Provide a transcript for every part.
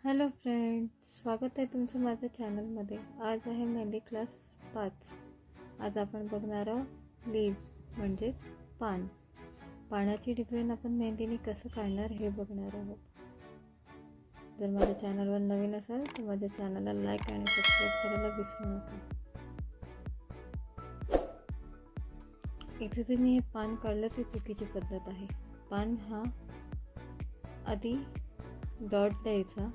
Hello friend, स्वागत आहे तुमचं माझ्या चॅनलमध्ये. आज आहे मेहंदी क्लास 5. आज आपण बघणार आहोत लीव्ज म्हणजेच पानाची डिझाईन आपण मेहंदीने कसं काढणार हे बघणार आहोत. जर माझ्या चॅनलवर नवीन असाल तर माझ्या चॅनलला लाईक आणि सबस्क्राईब करायला विसरू नका. इथे जे मी हे पान काढलं ते चुकीची पद्धत आहे. पान हा आधी डॉट द्यायचा,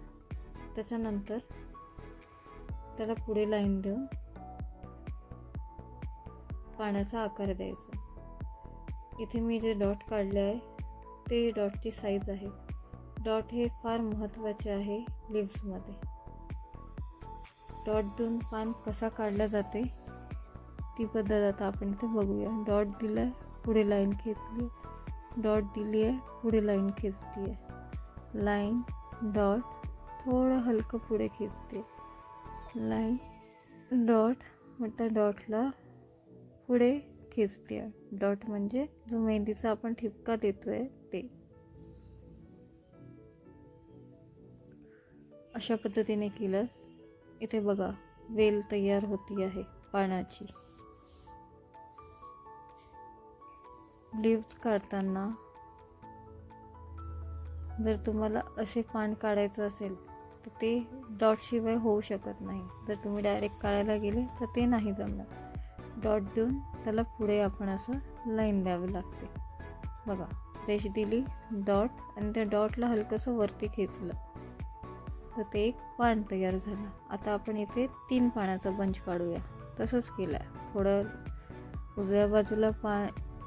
त्याच्यानंतर त्याला पुढे लाईन देऊन पानाचा आकार द्यायचा. इथे मी जे डॉट काढले आहे ते डॉटची साईज आहे. डॉट हे फार महत्त्वाचे आहे लीव्समध्ये. डॉट देऊन पान कसा काढला जाते ती पद्धत आता आपण इथे बघूया. डॉट दिला आहे, पुढे लाईन खेचली, डॉट दिली आहे, पुढे लाईन खेचली आहे, लाईन डॉट थोडं हलकं पुढे खींचते, लाईन डॉट मग त्या डॉटला पुढे खींचते. डॉट म्हणजे जो मेहंदीचा आपण ठिपका देतोय ते. अशा पद्धतीने केल्यास इथे बघा वेल तयार होती आहे पानाची. लीव्स काढताना जर तुम्हाला असे पान काढायचं असेल तर ते डॉट शिवाय होऊ शकत नाही. जर तुम्ही डायरेक्ट काढायला गेले तर ते नाही जमणार. डॉट देऊन त्याला पुढे आपण असं लाईन द्यावी लागते. बघा, रेष दिली, डॉट, आणि त्या डॉटला हलकंसं वरती खेचलं तर ते एक पान तयार झालं. आता आपण इथे 3 पानाचा बंच काढूया. तसंच केलं आहे. थोडं उजव्या बाजूला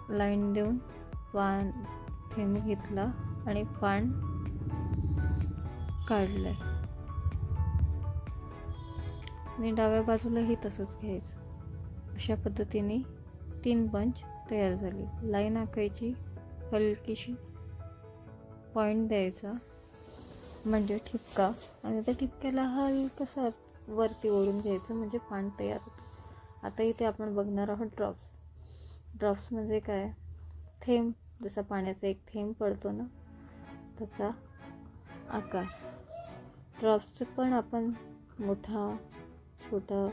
लाईन देऊन पान थेंब घेतला आणि पान काढलंय, आणि डाव्या बाजूलाही तसंच घ्यायचं. अशा पद्धतीने 3 बंच तयार झाली. लाईन आखायची, हलकीशी पॉइंट द्यायचा म्हणजे ठिपका, आणि त्या ठिपक्याला हलकसं वरती ओढून घ्यायचं म्हणजे पान तयार होतं. आता इथे आपण बघणार आहोत ड्रॉप्स. ड्रॉप्स म्हणजे काय? थेंब, जसा पाण्याचा एक थेंब पडतो ना त्याचा आकार. ड्रॉप्सचं पण आपण मोठा, छोटा,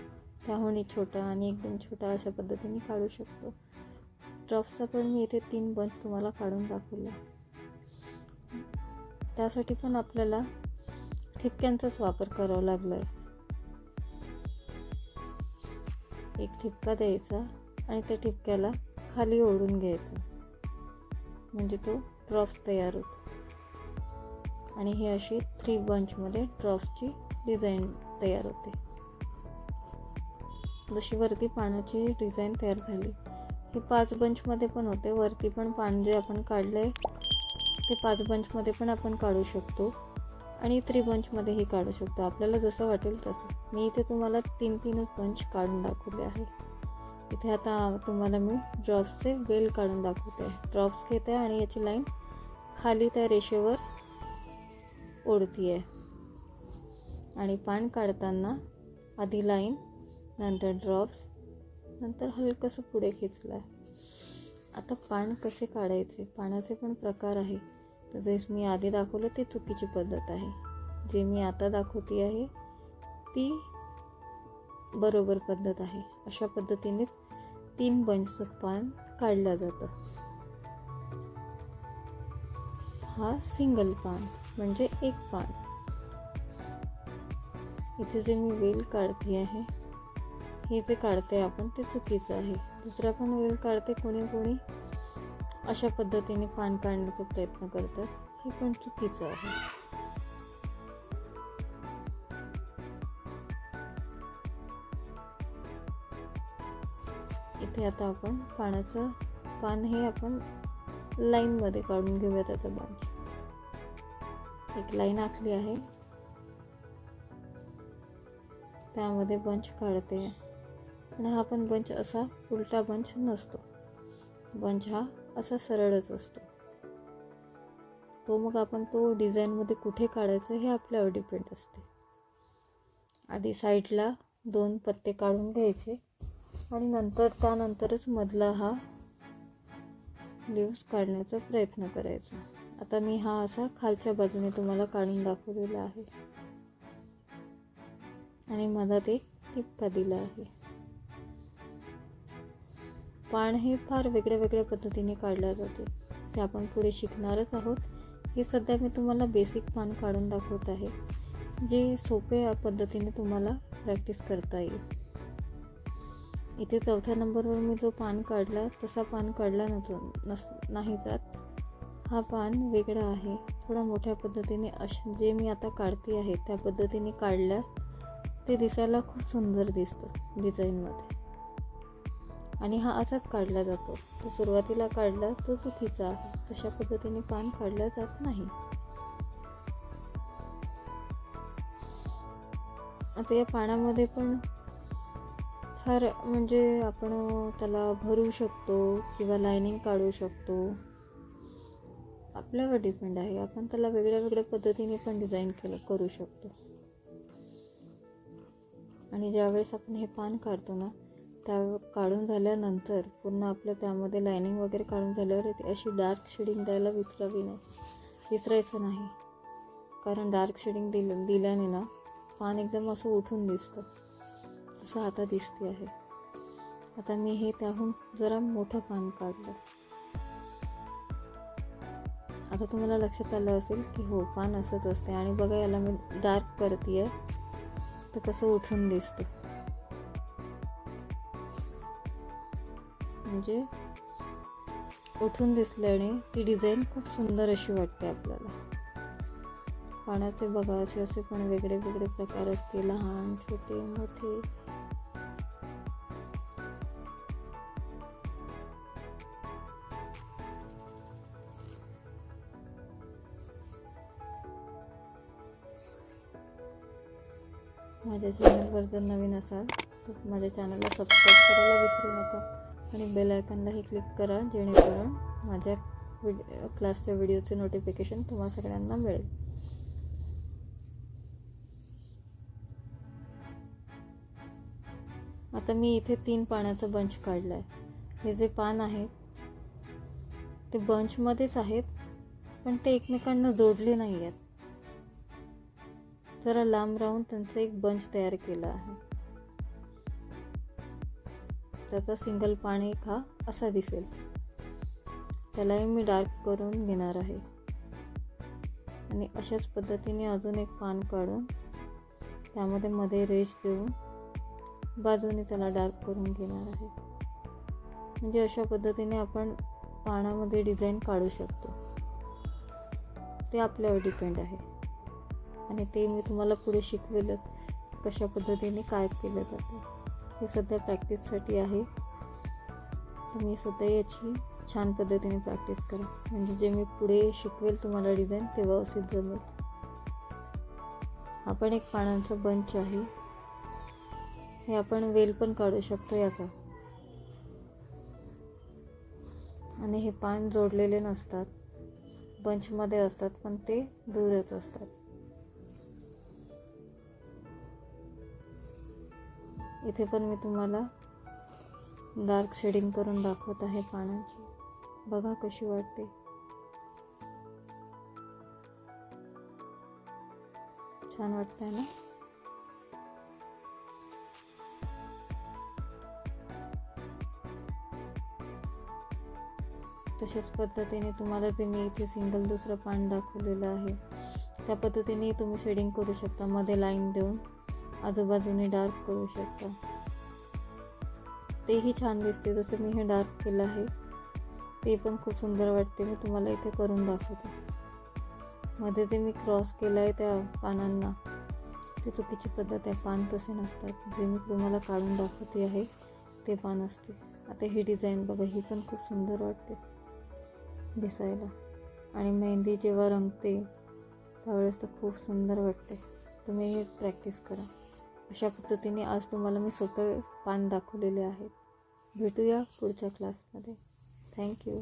त्याहूनही छोटा आणि एकदम छोटा अशा पद्धतीने काढू शकतो. ड्रॉप्सचा पण मी इथे 3 बंच तुम्हाला काढून दाखवला. त्यासाठी पण आपल्याला ठिपक्यांचाच वापर करावा लागला आहे. एक ठिपका द्यायचा आणि त्या ठिपक्याला खाली ओढून घ्यायचा म्हणजे तो ड्रॉप्स तयार होतो. आणि हे अशी 3 बंचमध्ये ड्रॉप्सची डिझाईन तयार होते. जशी वरती पानाची डिझाईन तयार झाली, हे 5 बंचमध्ये पण होते. वरती पण पान जे आपण काढले ते 5 बंचमध्ये पण आपण काढू शकतो आणि 3 बंचमध्येही काढू शकतो, आपल्याला जसं वाटेल तसं. मी इथे तुम्हाला 3-3च बंच काढून दाखवले आहे. इथे आता तुम्हाला मी ड्रॉप्सचे वेल काढून दाखवते. ड्रॉप्स घेते आणि याची लाईन खाली त्या रेषेवर ओढती आहे, आणि पान काढताना आधी लाईन, नंतर ड्रॉप्स, नंतर हलकंसं पुढे खेचलं आहे. आता पान कसे काढायचे? पानाचे पण प्रकार आहे. तर जे मी आधी दाखवलं ते चुकीची पद्धत आहे. जे मी आता दाखवते आहे ती बरोबर पद्धत आहे. अशा पद्धतीनेच 3 बंचचं पान काढलं जातं. हा सिंगल पान म्हणजे एक पान. इथे जे मी वेल काढते आहे, हे जे काढते आपण ते चुकीचं आहे. दुसरा पण वेल काढते कोणी अशा पद्धतीने पान काढण्याचा प्रयत्न करतात, हे पण चुकीचं आहे. इथे आता आपण पान हे आपण लाईनमध्ये काढून घेऊया. त्याचा बंच एक लाईन आखली आहे, त्यामध्ये बंच काढते. पण हा पण बंच असा उलटा बंच नसतो. बंच हा असा सरळच असतो. तो मग आपण तो डिझाईनमध्ये कुठे काढायचं हे आपल्यावर डिपेंड असते. आधी साईडला 2 पत्ते काढून घ्यायचे आणि त्यानंतरच मधला हा लीव्स काढण्याचा प्रयत्न करायचा. आता मी हा असा खालच्या बाजूने तुम्हाला काढून दाखवलेला आहे. आणि मधात एक टिपका दिला आहे. पान हे फार वेगळ्या वेगळ्या पद्धतीने काढले जाते, ते आपण पुढे शिकणारच आहोत. हे सध्या मी तुम्हाला बेसिक पान काढून दाखवत आहे, जे सोप्या पद्धतीने तुम्हाला प्रॅक्टिस करता येईल. इथे 4थ्या नंबरवर मी जो पान काढला तसा पान काढला नाही जात. हा पान वेगळा आहे, थोडा मोठ्या पद्धतीने जे मी आता काढते आहे त्या पद्धतीने काढल्यास ते दिसायला खूप सुंदर दिसतं डिझाईनमध्ये. आणि हा असाच काढला जातो, तो सुरुवातीला काढला तो चुकीचा आहे. तशा पद्धतीने पान काढलं जात नाही. आता या पानामध्ये पण फार म्हणजे आपण त्याला भरू शकतो किंवा लायनिंग काढू शकतो, आपल्यावर डिपेंड आहे. आपण त्याला वेगळ्या वेगळ्या पद्धतीने पण डिझाईन करू शकतो. आणि ज्यावेळेस आपण हे पान काढतो ना, त्या काढून झाल्यानंतर पूर्ण आपलं त्यामध्ये लायनिंग वगैरे काढून झाल्यावर ती अशी डार्क शेडिंग द्यायला विसरायचं नाही. कारण डार्क शेडिंग दिल्याने ना पान एकदम असं उठून दिसतं, जसं आता दिसते आहे. आता मी हे त्याहून जरा मोठं पान काढलं. आता तुम्हाला लक्षात आलं असेल की हो, पान असंच असते. आणि बघा, याला मी डार्क करते आहे तर कसं उठून दिसतं. म्हणजे उठून दिसल्याने ती डिझाईन खूप सुंदर अशी वाटते आपल्याला. पानाचे बघा असे पण वेगळे वेगळे प्रकार असते, लहान, छोटे, मोठे. माझ्या चॅनलवर जर नवीन असाल तर माझ्या चॅनलला सबस्क्राईब करायला विसरू नका आणि बेल आयकॉनलाही क्लिक करा, जेणेकरून माझ्या क्लासच्या व्हिडिओचे नोटिफिकेशन तुम्हा सगळ्यांना मिळेल. आता मी इथे 3 पानाचा बंच काढला आहे. हे जे पान आहेत ते बंचमध्येच आहेत, पण ते एकमेकांना जोडले नाही आहेत. जरा लांब राहून त्यांचा एक बंच तयार केला आहे. त्याचा सिंगल पान एक हा असा दिसेल. त्यालाही मी डार्क करून घेणार आहे. आणि अशाच पद्धतीने अजून एक पान काढून त्यामध्ये मध्ये रेष देऊन बाजूने त्याला डार्क करून घेणार आहे. म्हणजे अशा पद्धतीने आपण पानामध्ये डिझाईन काढू शकतो. ते आपल्यावर डिपेंड आहे. आणि ते मी तुम्हाला पुढे शिकवेलच कशा पद्धतीने काय केलं जातं. हे सध्या प्रॅक्टिससाठी आहे. तुम्ही सध्या याची छान पद्धतीने प्रॅक्टिस करा, म्हणजे जे मी पुढे शिकवेल तुम्हाला डिझाईन ते व्यवस्थित जमेल. हा पण एक पानांचा बंच आहे. हे आपण वेल पण काढू शकतो याचा. आणि हे पान जोडलेले नसतात, बंचमध्ये असतात, पण ते दूरच असतात. इथे पण मी तुम्हाला डार्क शेडिंग करून दाखवत आहे पानांची. बघा कशी वाटते. छान वाटतंय ना. तशाच पद्धतीने तुम्हाला जे मी इथे सिंगल दुसरं पान दाखवलेलं आहे त्या पद्धतीने तुम्ही शेडिंग करू शकता. मध्ये लाईन देऊन आजूबाजूने डार्क करू शकता. तेही छान दिसते. जसं मी हे डार्क केलं आहे ते पण खूप सुंदर वाटते. मी तुम्हाला इथे करून दाखवते. मध्ये जे मी क्रॉस केलं आहे त्या पानांना ते चुकीची पद्धत आहे. पान तसे नसतात. जे मी तुम्हाला काढून दाखवते आहे ते पान असते. आता ही डिझाईन बघा, ही पण खूप सुंदर वाटते दिसायला. आणि मेहंदी जेव्हा रंगते त्यावेळेस तर खूप सुंदर वाटते. तुम्ही हे प्रॅक्टिस करा. अशा पद्धतीने आज तुम्हाला मी सोपे पान दाखवलेले आहेत. भेटूया पुढच्या क्लासमध्ये. थँक्यू.